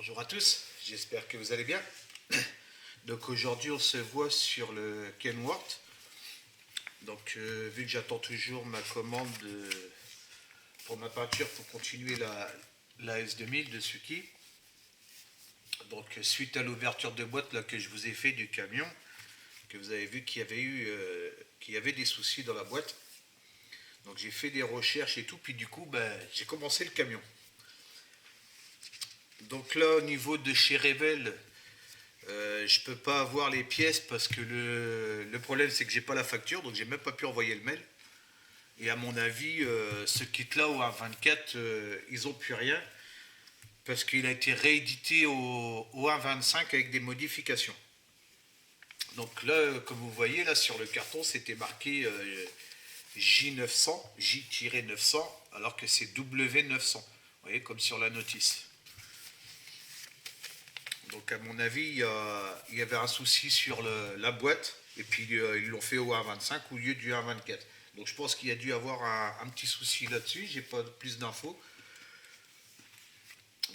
Bonjour à tous, j'espère que vous allez bien. Donc aujourd'hui on se voit sur le Kenworth. Donc vu que j'attends toujours ma commande pour ma peinture pour continuer la S2000 de Suki. Donc suite à l'ouverture de boîte là, que je vous ai fait du camion, que vous avez vu qu'il y avait des soucis dans la boîte. Donc j'ai fait des recherches et tout, puis du coup j'ai commencé le camion. Donc là au niveau de chez Revel, je peux pas avoir les pièces parce que le problème c'est que j'ai pas la facture, donc j'ai même pas pu envoyer le mail. Et à mon avis, ce kit-là au A24, ils ont plus rien parce qu'il a été réédité au 1.25 avec des modifications. Donc là, comme vous voyez, là sur le carton, c'était marqué J900, J-900, alors que c'est W900. Vous voyez, comme sur la notice. Donc à mon avis, il y avait un souci sur la boîte, et puis ils l'ont fait au 1.25 au lieu du 1.24. Donc je pense qu'il y a dû avoir un petit souci là-dessus, j'ai pas plus d'infos.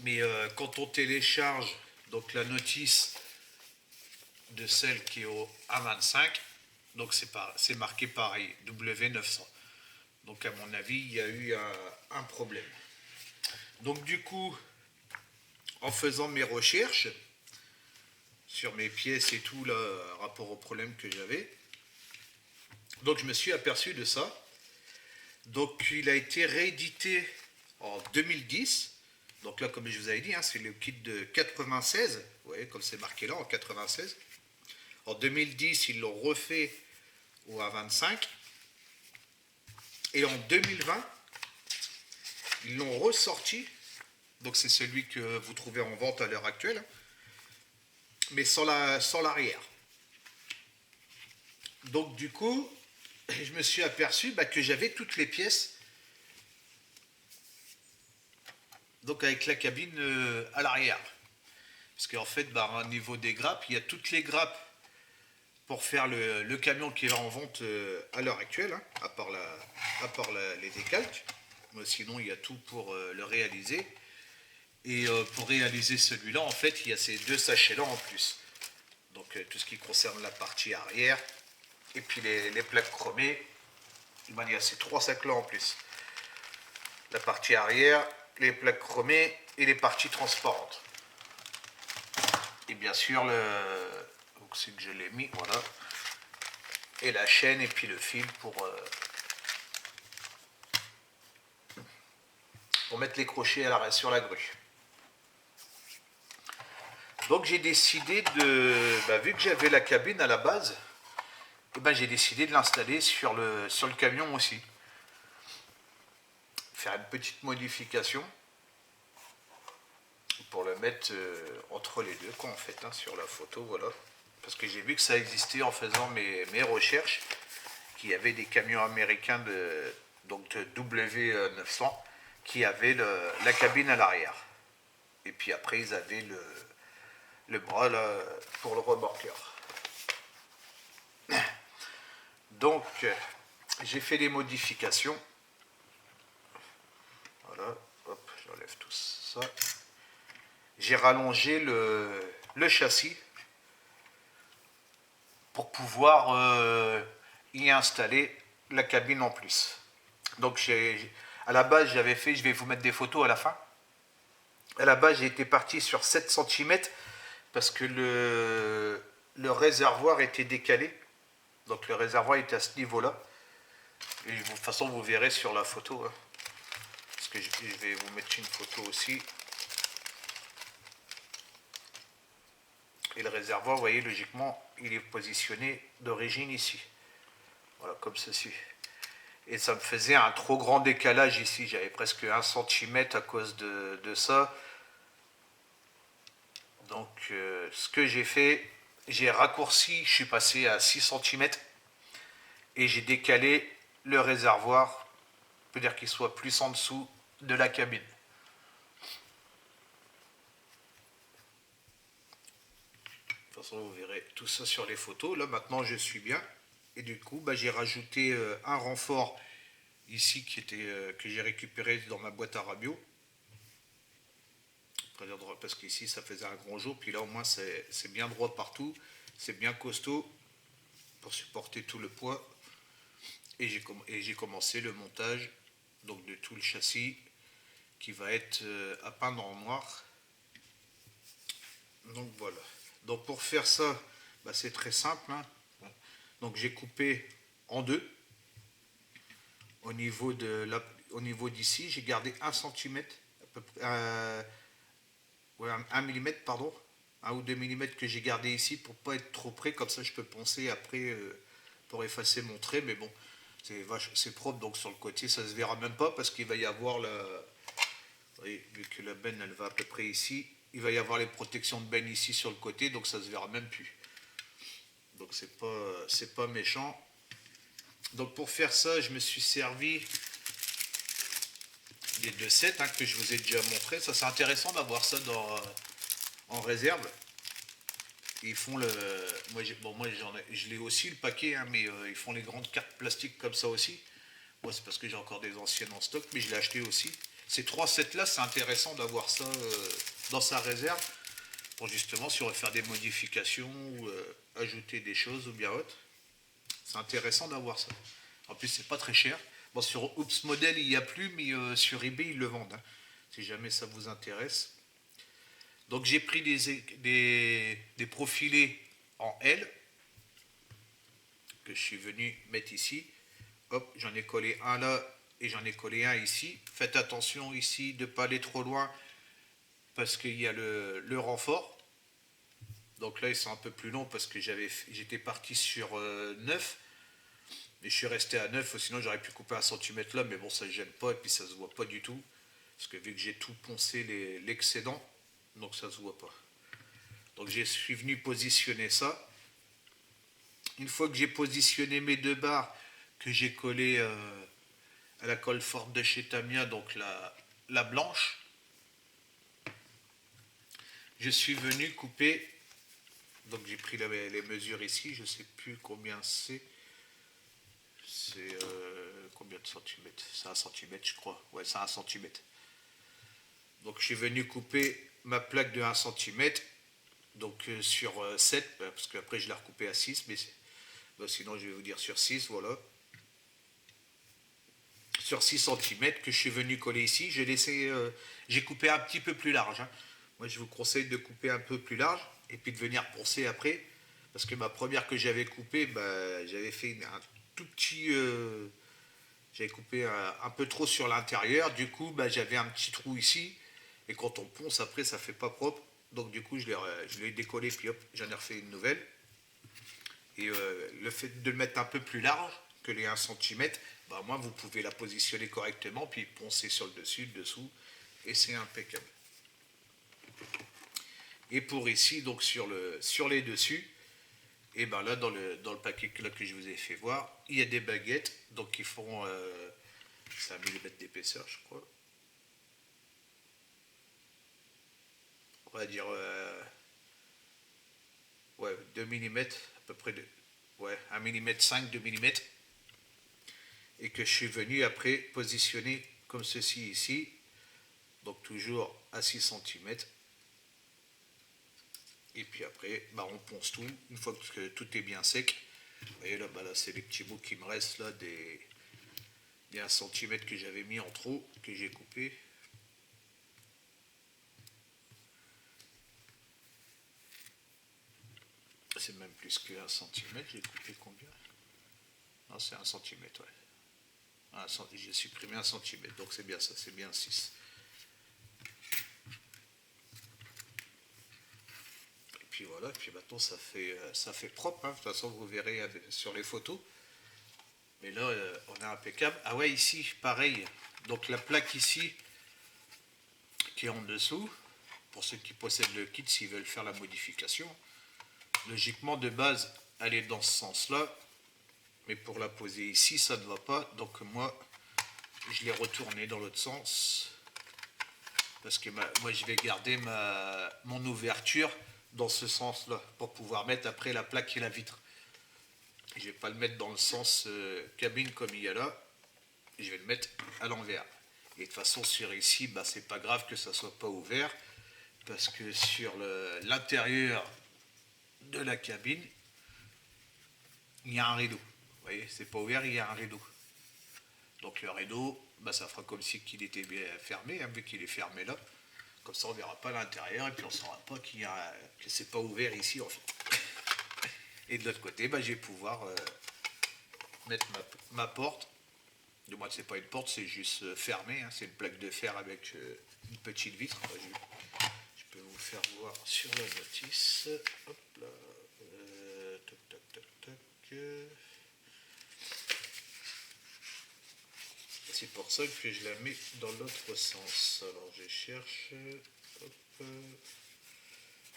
Mais quand on télécharge donc la notice de celle qui est au 1.25, donc c'est marqué pareil, W900. Donc à mon avis, il y a eu un problème. Donc du coup, en faisant mes recherches sur mes pièces et tout, là, rapport au problème que j'avais, donc je me suis aperçu de ça. Donc il a été réédité en 2010. Donc là, comme je vous avais dit, hein, c'est le kit de 96. Vous voyez, comme c'est marqué là, en 96. En 2010, ils l'ont refait au A25. Et en 2020, ils l'ont ressorti. Donc c'est celui que vous trouvez en vente à l'heure actuelle. Mais sans l'arrière. Donc du coup, je me suis aperçu que j'avais toutes les pièces. Donc avec la cabine à l'arrière. Parce qu'en fait, au niveau des grappes, il y a toutes les grappes pour faire le camion qui est en vente à l'heure actuelle, hein, à part les décalques. Mais sinon, il y a tout pour le réaliser. Et pour réaliser celui-là, en fait, il y a ces deux sachets-là en plus. Donc tout ce qui concerne la partie arrière, et puis les plaques chromées, il y a ces trois sacs-là en plus. La partie arrière, les plaques chromées et les parties transparentes. Et bien sûr, c'est que je l'ai mis, voilà. Et la chaîne et puis le fil pour mettre les crochets sur la grue. Donc j'ai décidé vu que j'avais la cabine à la base, j'ai décidé de l'installer sur le camion aussi. Faire une petite modification pour le mettre entre les deux, quoi, en fait, hein, sur la photo, voilà. Parce que j'ai vu que ça existait en faisant mes recherches, qu'il y avait des camions américains de W900 qui avaient la cabine à l'arrière. Et puis après, ils avaient le bras là, pour le remorqueur. Donc, j'ai fait des modifications. Voilà, hop, j'enlève tout ça. J'ai rallongé le châssis pour pouvoir y installer la cabine en plus. Donc, à la base, j'avais fait, je vais vous mettre des photos à la fin. À la base, j'ai été parti sur 7 cm parce que le réservoir était décalé. Donc, le réservoir était à ce niveau-là. Et de toute façon, vous verrez sur la photo. Hein, parce que je vais vous mettre une photo aussi. Et le réservoir, vous voyez, logiquement, il est positionné d'origine ici. Voilà, comme ceci. Et ça me faisait un trop grand décalage ici. J'avais presque 1 cm à cause de ça. Donc, ce que j'ai fait, j'ai raccourci, je suis passé à 6 cm. Et j'ai décalé le réservoir. On peut dire qu'il soit plus en dessous de la cabine. De toute façon, vous verrez tout ça sur les photos. Là, maintenant, je suis bien. Et du coup, j'ai rajouté un renfort ici que j'ai récupéré dans ma boîte à radio parce qu'ici ça faisait un grand jour, puis là au moins c'est bien droit partout, c'est bien costaud pour supporter tout le poids. Et j'ai commencé le montage donc de tout le châssis qui va être à peindre en noir. Donc voilà. Donc pour faire ça, bah, c'est très simple, hein. Donc j'ai coupé en deux. Au niveau d'ici, j'ai gardé 1 cm, à peu près, ouais, 1 mm, pardon, 1 ou 2 mm que j'ai gardé ici pour pas être trop près, comme ça je peux poncer après pour effacer mon trait, mais bon, c'est propre, donc sur le côté ça se verra même pas parce qu'il va y avoir vous voyez, vu que la benne elle va à peu près ici, il va y avoir les protections de benne ici sur le côté, donc ça se verra même plus. Donc c'est pas méchant. Donc pour faire ça, je me suis servi des 2 sets hein, que je vous ai déjà montré. Ça c'est intéressant d'avoir ça en réserve. Ils font le. Moi je l'ai aussi le paquet, hein, mais ils font les grandes cartes plastiques comme ça aussi. Moi c'est parce que j'ai encore des anciennes en stock, mais je l'ai acheté aussi. Ces 3 sets là, c'est intéressant d'avoir ça dans sa réserve pour justement si on veut faire des modifications ou ajouter des choses ou bien autre. C'est intéressant d'avoir ça. En plus c'est pas très cher. Bon sur Oops Model il n'y a plus, mais sur eBay ils le vendent. Hein, si jamais ça vous intéresse. Donc j'ai pris des profilés en L que je suis venu mettre ici. Hop, j'en ai collé un là et j'en ai collé un ici. Faites attention ici de ne pas aller trop loin parce qu'il y a le renfort. Donc là ils sont un peu plus longs parce que j'étais parti sur 9. Et je suis resté à 9, sinon j'aurais pu couper 1 cm là, mais bon ça ne gêne pas et puis ça se voit pas du tout. Parce que vu que j'ai tout poncé l'excédent, donc ça se voit pas. Donc je suis venu positionner ça. Une fois que j'ai positionné mes 2 barres que j'ai collées à la colle forte de chez Tamiya, donc la blanche, je suis venu couper. Donc j'ai pris les mesures ici, je ne sais plus combien c'est. C'est combien de centimètres? C'est 1 cm je crois. Ouais, c'est 1 cm. Donc je suis venu couper ma plaque de 1 cm. Donc sur 7, parce qu'après je l'ai recoupé à 6, mais sinon je vais vous dire sur 6, voilà. Sur 6 cm que je suis venu coller ici, j'ai coupé un petit peu plus large. Hein. Moi je vous conseille de couper un peu plus large et puis de venir poncer après. Parce que ma première que j'avais coupée, bah, j'avais fait un tout petit... j'avais coupé un peu trop sur l'intérieur, du coup bah, j'avais un petit trou ici. Et quand on ponce après ça fait pas propre. Donc du coup je l'ai décollé puis hop j'en ai refait une nouvelle. Et le fait de le mettre un peu plus large que les 1 cm, bah, moi vous pouvez la positionner correctement puis poncer sur le dessus, le dessous et c'est impeccable. Et pour ici donc sur les dessus, et ben là dans le paquet là que je vous ai fait voir, il y a des baguettes donc qui font c'est 1 mm d'épaisseur je crois. On va dire ouais, 2 mm, à peu près ouais, 1 mm 5, 2 mm. Et que je suis venu après positionner comme ceci ici. Donc toujours à 6 cm. Et puis après, bah, on ponce tout. Une fois que tout est bien sec. Vous voyez là, bah, là c'est les petits bouts qui me restent là des 1 cm que j'avais mis en trop, que j'ai coupé. C'est même plus que 1 cm, j'ai coupé combien? Non, c'est 1 cm, ouais. J'ai supprimé 1 cm, donc c'est bien ça, c'est bien 6. Et puis voilà, puis maintenant ça fait propre, hein. De toute façon vous verrez sur les photos. Mais là, on est impeccable. Ah ouais, ici, pareil. Donc la plaque ici, qui est en dessous, pour ceux qui possèdent le kit, s'ils veulent faire la modification, logiquement, de base, elle est dans ce sens-là. Mais pour la poser ici, ça ne va pas. Donc moi, je l'ai retourné dans l'autre sens. Parce que moi, je vais garder mon ouverture dans ce sens-là, pour pouvoir mettre après la plaque et la vitre. Je ne vais pas le mettre dans le sens cabine comme il y a là. Je vais le mettre à l'envers. Et de toute façon, sur ici, bah, c'est pas grave que ça soit pas ouvert. parce que sur l'intérieur de la cabine, il y a un rideau. Vous voyez, c'est pas ouvert, il y a un rideau. Donc le rideau, bah, ça fera comme si qu'il était bien fermé, hein, vu qu'il est fermé là. Comme ça, on ne verra pas l'intérieur et puis on ne saura pas que c'est pas ouvert ici en fait. Et de l'autre côté, bah, je vais pouvoir mettre ma porte. Du moins, c'est pas une porte, c'est juste fermé. Hein, c'est une plaque de fer avec une petite vitre. Je peux vous faire voir sur la notice. Hop là. Toc, toc, toc, toc. C'est pour ça que je la mets dans l'autre sens. Alors je cherche. Hop.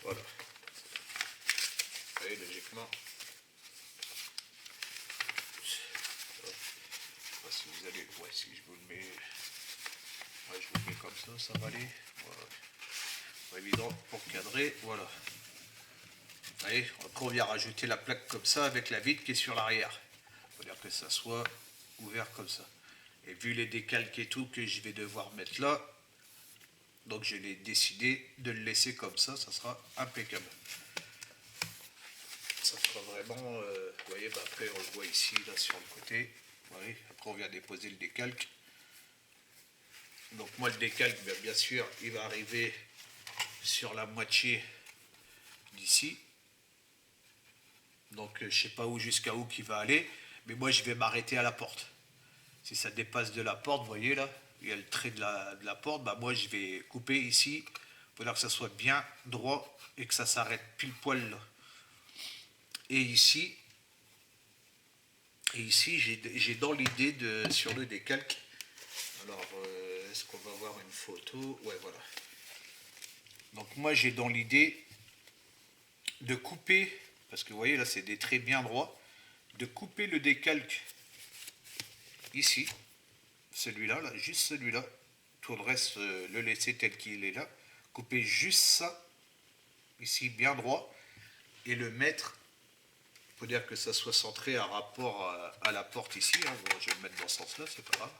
Voilà. Et logiquement. Si vous allez. Ouais, si je vous le mets. Ouais, je vous le mets comme ça va aller. Voilà. Pas évident pour cadrer. Voilà. Vous voyez, après on vient rajouter la plaque comme ça avec la vitre qui est sur l'arrière. Il faut dire que ça soit ouvert comme ça. Et vu les décalques et tout que je vais devoir mettre là, donc je l'ai décidé de le laisser comme ça sera impeccable. Ça sera vraiment, vous voyez, bah après on le voit ici, là sur le côté. Vous voyez, après on vient déposer le décalque. Donc moi le décalque, bien sûr, il va arriver sur la moitié d'ici. Donc je ne sais pas où jusqu'à où qu'il va aller, mais moi je vais m'arrêter à la porte. Si ça dépasse de la porte, vous voyez là, il y a le trait de la porte, bah moi je vais couper ici, pour que ça soit bien droit et que ça s'arrête pile poil là. Et ici j'ai dans l'idée sur le décalque, alors est-ce qu'on va voir une photo? Ouais, voilà. Donc moi j'ai dans l'idée de couper, parce que vous voyez là c'est des traits bien droits, de couper le décalque ici, celui-là, là, juste celui-là, tout le reste le laisser tel qu'il est là, couper juste ça, ici bien droit, et le mettre, il faut dire que ça soit centré à rapport à la porte ici, hein. Bon, je vais le mettre dans ce sens-là, c'est pas grave.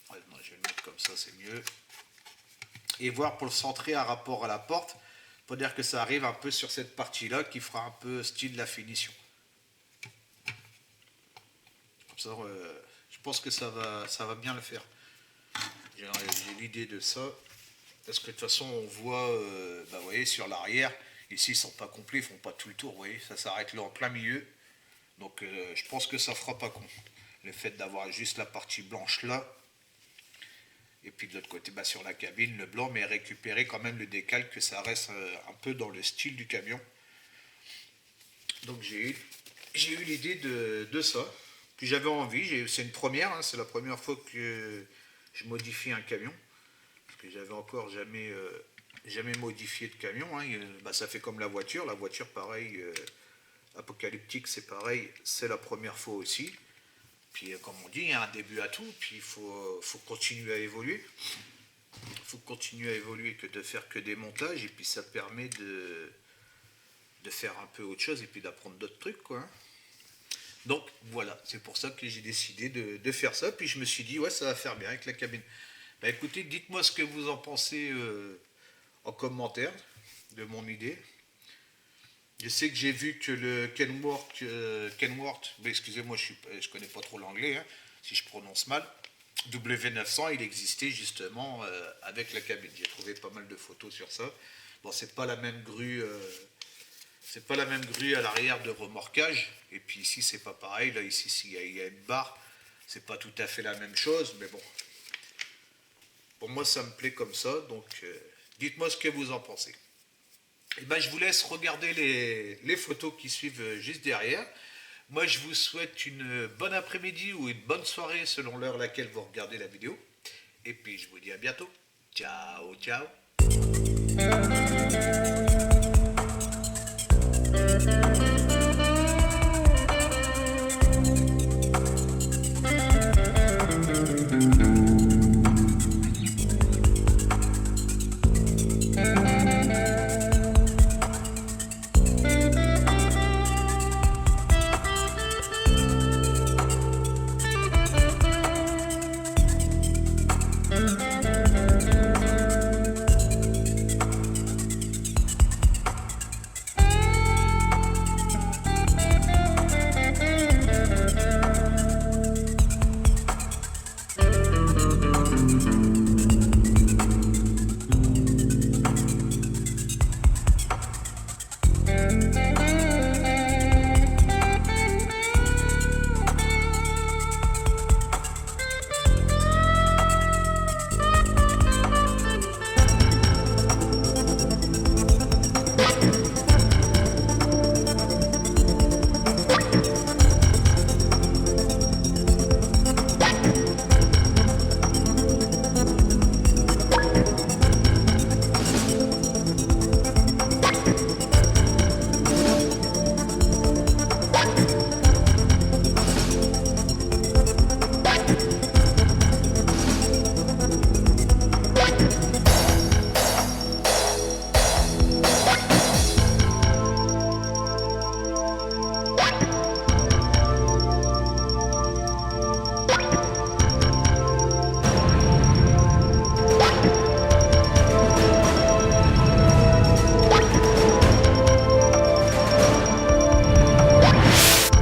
Ouais, non, je vais le mettre comme ça, c'est mieux. Et voir pour le centrer à rapport à la porte, il faut dire que ça arrive un peu sur cette partie-là, qui fera un peu style la finition. Ça, je pense que ça va bien le faire. J'ai l'idée de ça. Parce que de toute façon, on voit, bah, vous voyez, sur l'arrière, ici, ils ne sont pas complets, ils ne font pas tout le tour, vous voyez, ça s'arrête là en plein milieu. Donc, je pense que ça ne fera pas con. Le fait d'avoir juste la partie blanche là, et puis de l'autre côté, bah, sur la cabine, le blanc, mais récupérer quand même le décalque, que ça reste un peu dans le style du camion. Donc, j'ai eu l'idée de ça. Puis j'avais envie, c'est une première, hein, c'est la première fois que je modifie un camion, parce que j'avais encore jamais modifié de camion, hein. Bah, ça fait comme la voiture pareil, apocalyptique c'est pareil, c'est la première fois aussi. Puis comme on dit, il y a un début à tout, puis il faut continuer à évoluer. Il faut continuer à évoluer que de faire que des montages, et puis ça permet de faire un peu autre chose, et puis d'apprendre d'autres trucs, quoi, hein. Donc voilà, c'est pour ça que j'ai décidé de faire ça. Puis je me suis dit, ouais, ça va faire bien avec la cabine. Bah écoutez, dites-moi ce que vous en pensez en commentaire de mon idée. Je sais que j'ai vu que le Kenworth, excusez-moi, je connais pas trop l'anglais, hein, si je prononce mal, W900, il existait justement avec la cabine. J'ai trouvé pas mal de photos sur ça. Bon, c'est pas la même grue. C'est pas la même grue à l'arrière de remorquage. Et puis ici, c'est pas pareil. Là, ici, il y a une barre. C'est pas tout à fait la même chose. Mais bon. Pour moi, ça me plaît comme ça. Donc, dites-moi ce que vous en pensez. Et ben, je vous laisse regarder les photos qui suivent juste derrière. Moi, je vous souhaite une bonne après-midi ou une bonne soirée selon l'heure à laquelle vous regardez la vidéo. Et puis, je vous dis à bientôt. Ciao, ciao.